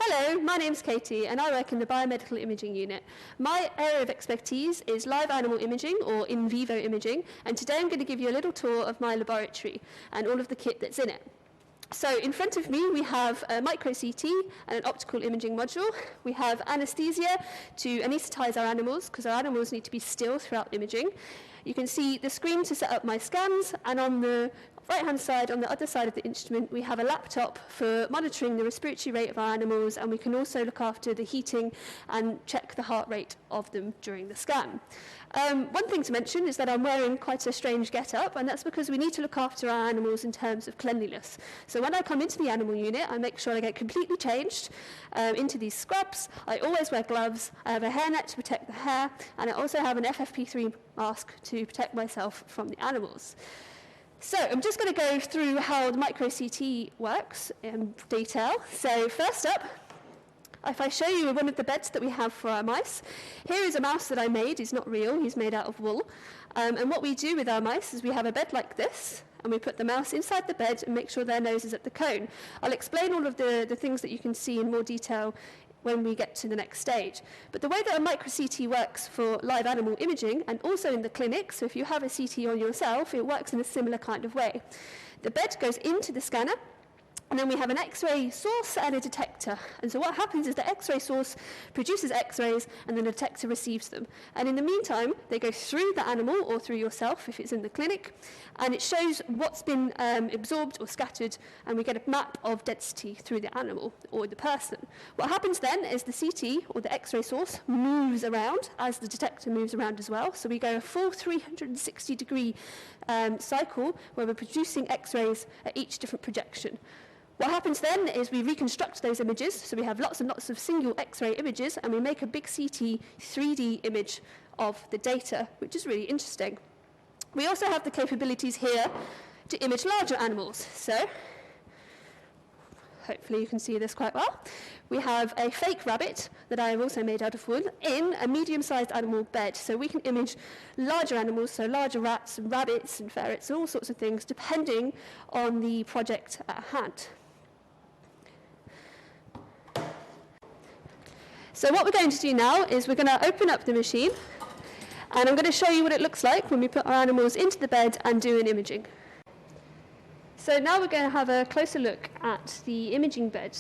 Hello, my name's Katie and I work in the Biomedical Imaging Unit. My area of expertise is live animal imaging or in vivo imaging, and today I'm going to give you a little tour of my laboratory and all of the kit that's in it. So in front of me we have a micro CT and an optical imaging module. We have anesthesia to anesthetize our animals because our animals need to be still throughout imaging. You can see the screen to set up my scans, and on the right-hand side, on the other side of the instrument, we have a laptop for monitoring the respiratory rate of our animals, and we can also look after the heating and check the heart rate of them during the scan. One thing to mention is that I'm wearing quite a strange get-up, and that's because we need to look after our animals in terms of cleanliness. So when I come into the animal unit, I make sure I get completely changed into these scrubs. I always wear gloves. I have a hairnet to protect the hair, and I also have an FFP3 mask to protect myself from the animals. So I'm just going to go through how the micro CT works in detail. So first up, if I show you one of the beds that we have for our mice, here is a mouse that I made. He's not real, he's made out of wool. And what we do with our mice is we have a bed like this, and we put the mouse inside the bed and make sure their nose is at the cone. I'll explain all of the things that you can see in more detail when we get to the next stage. But the way that a micro CT works for live animal imaging, and also in the clinic, so if you have a CT on yourself, it works in a similar kind of way. The bed goes into the scanner, and then we have an X-ray source and a detector. And so what happens is the X-ray source produces X-rays, and the detector receives them. And in the meantime, they go through the animal or through yourself if it's in the clinic, and it shows what's been absorbed or scattered, and we get a map of density through the animal or the person. What happens then is the CT or the X-ray source moves around as the detector moves around as well. So we go a full 360-degree cycle where we're producing X-rays at each different projection. What happens then is we reconstruct those images, so we have lots and lots of single X-ray images, and we make a big CT 3D image of the data, which is really interesting. We also have the capabilities here to image larger animals. So, hopefully you can see this quite well. We have a fake rabbit that I have also made out of wood in a medium-sized animal bed. So we can image larger animals, so larger rats and rabbits and ferrets and all sorts of things, depending on the project at hand. So what we're going to do now is we're going to open up the machine, and I'm going to show you what it looks like when we put our animals into the bed and do an imaging. So now we're going to have a closer look at the imaging bed.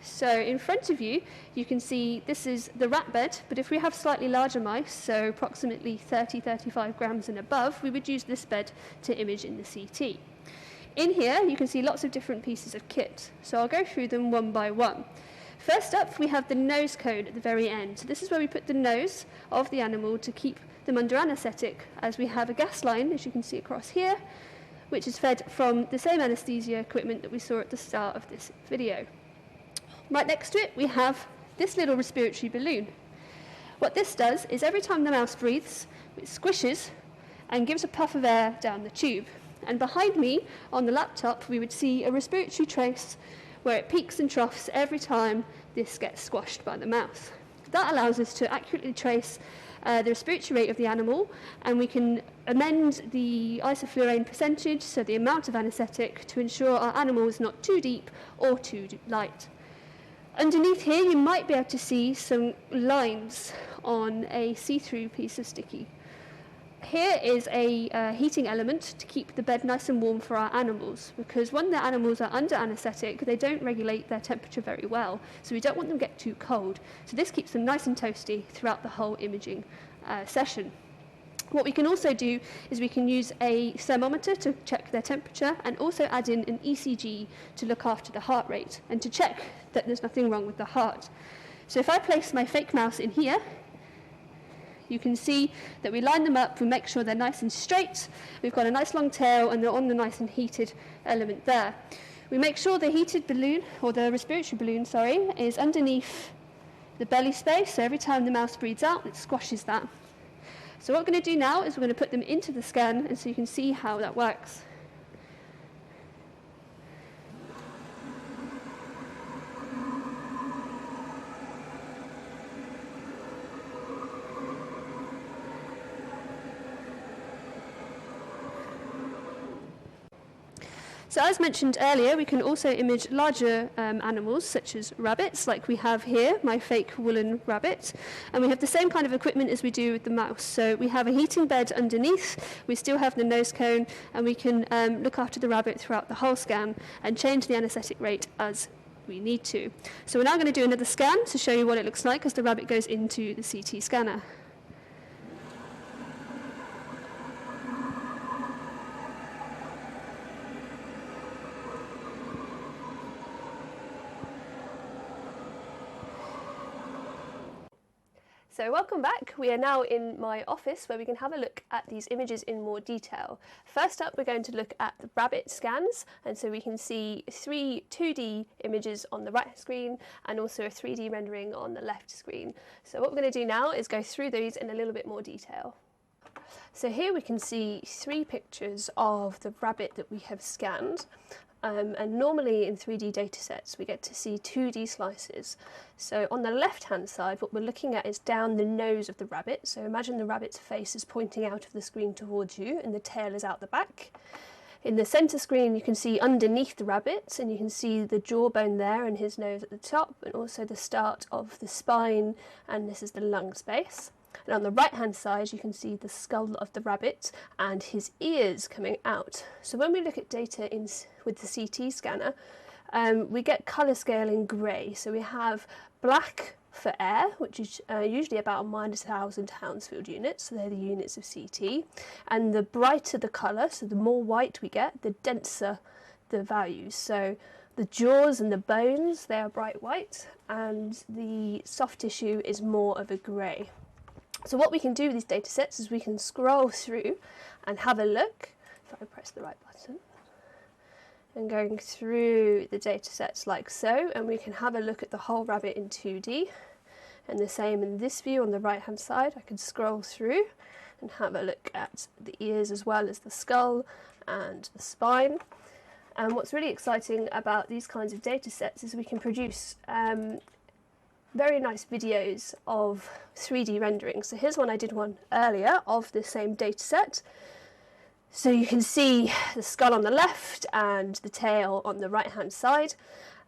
So in front of you, you can see this is the rat bed, but if we have slightly larger mice, so approximately 30-35 grams and above, we would use this bed to image in the CT. In here, you can see lots of different pieces of kit. So I'll go through them one by one. First up, we have the nose cone at the very end. So this is where we put the nose of the animal to keep them under anaesthetic, as we have a gas line, as you can see across here, which is fed from the same anaesthesia equipment that we saw at the start of this video. Right next to it, we have this little respiratory balloon. What this does is every time the mouse breathes, it squishes and gives a puff of air down the tube. And behind me, on the laptop, we would see a respiratory trace where it peaks and troughs every time this gets squashed by the mouse. That allows us to accurately trace the respiratory rate of the animal, and we can amend the isoflurane percentage, so the amount of anaesthetic, to ensure our animal is not too deep or too light. Underneath here, you might be able to see some lines on a see-through piece of sticky. Here is a heating element to keep the bed nice and warm for our animals, because when the animals are under anaesthetic, they don't regulate their temperature very well, so we don't want them to get too cold. So this keeps them nice and toasty throughout the whole imaging session. What we can also do is we can use a thermometer to check their temperature, and also add in an ECG to look after the heart rate and to check that there's nothing wrong with the heart. So if I place my fake mouse in here, you can see that we line them up, we make sure they're nice and straight, we've got a nice long tail, and they're on the nice and heated element there. We make sure the heated balloon, or the respiratory balloon, sorry, is underneath the belly space, so every time the mouse breathes out, it squashes that. So what we're going to do now is we're going to put them into the scan, and so you can see how that works. So as mentioned earlier, we can also image larger animals, such as rabbits, like we have here, my fake woolen rabbit. And we have the same kind of equipment as we do with the mouse. So we have a heating bed underneath, we still have the nose cone, and we can look after the rabbit throughout the whole scan and change the anesthetic rate as we need to. So we're now going to do another scan to show you what it looks like as the rabbit goes into the CT scanner. So welcome back. We are now in my office where we can have a look at these images in more detail. First up, we're going to look at the rabbit scans, and so we can see 3 2D images on the right screen and also a 3D rendering on the left screen. So what we're going to do now is go through these in a little bit more detail. So here we can see 3 pictures of the rabbit that we have scanned. And normally in 3D datasets we get to see 2D slices. So on the left hand side what we're looking at is down the nose of the rabbit. So imagine the rabbit's face is pointing out of the screen towards you and the tail is out the back. In the centre screen you can see underneath the rabbit, and you can see the jawbone there and his nose at the top, and also the start of the spine, and this is the lung space. And on the right hand side you can see the skull of the rabbit and his ears coming out. So when we look at data with the CT scanner, we get colour scale in grey. So we have black for air, which is usually about -1,000 Hounsfield units, so they're the units of CT. And the brighter the colour, so the more white we get, the denser the values. So the jaws and the bones, they are bright white, and the soft tissue is more of a grey. So what we can do with these data sets is we can scroll through and have a look, if I press the right button, and going through the data sets like so, and we can have a look at the whole rabbit in 2D, and the same in this view on the right hand side. I can scroll through and have a look at the ears as well as the skull and the spine. And what's really exciting about these kinds of data sets is we can produce very nice videos of 3D rendering. So here's I did one earlier of the same data set. So you can see the skull on the left and the tail on the right hand side.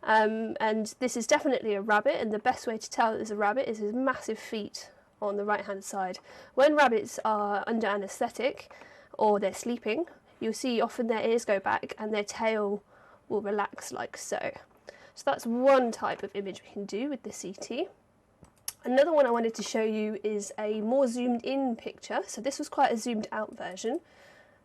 And this is definitely a rabbit, and the best way to tell it's a rabbit is his massive feet on the right hand side. When rabbits are under anaesthetic or they're sleeping, you'll see often their ears go back and their tail will relax like so. So that's one type of image we can do with the CT. Another one I wanted to show you is a more zoomed in picture. So this was quite a zoomed out version.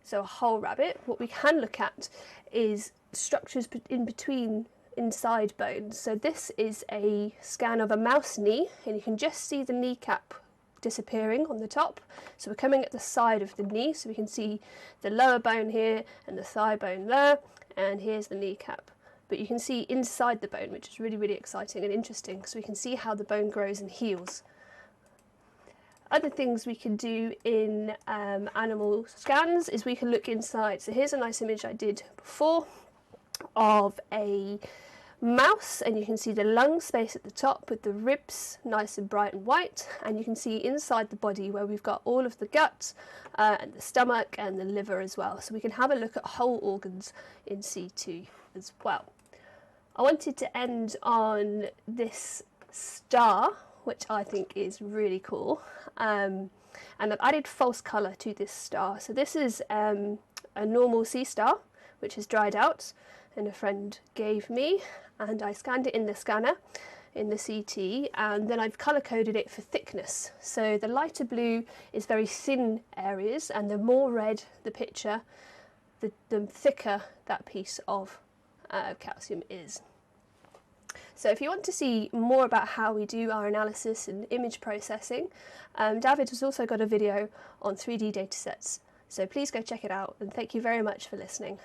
So a whole rabbit. What we can look at is structures in between inside bones. So this is a scan of a mouse knee, and you can just see the kneecap disappearing on the top. So we're coming at the side of the knee, so we can see the lower bone here and the thigh bone there, and here's the kneecap. But you can see inside the bone, which is really, really exciting and interesting, so we can see how the bone grows and heals. Other things we can do in animal scans is we can look inside. So here's a nice image I did before of a mouse, and you can see the lung space at the top with the ribs nice and bright and white, and you can see inside the body where we've got all of the gut and the stomach and the liver as well. So we can have a look at whole organs in CT as well. I wanted to end on this star, which I think is really cool, and I've added false colour to this star. So this is a normal sea star which has dried out and a friend gave me, and I scanned it in the scanner in the CT, and then I've colour coded it for thickness. So the lighter blue is very thin areas, and the more red the picture, the thicker that piece of calcium is. So if you want to see more about how we do our analysis and image processing, David has also got a video on 3D datasets. So please go check it out, and thank you very much for listening.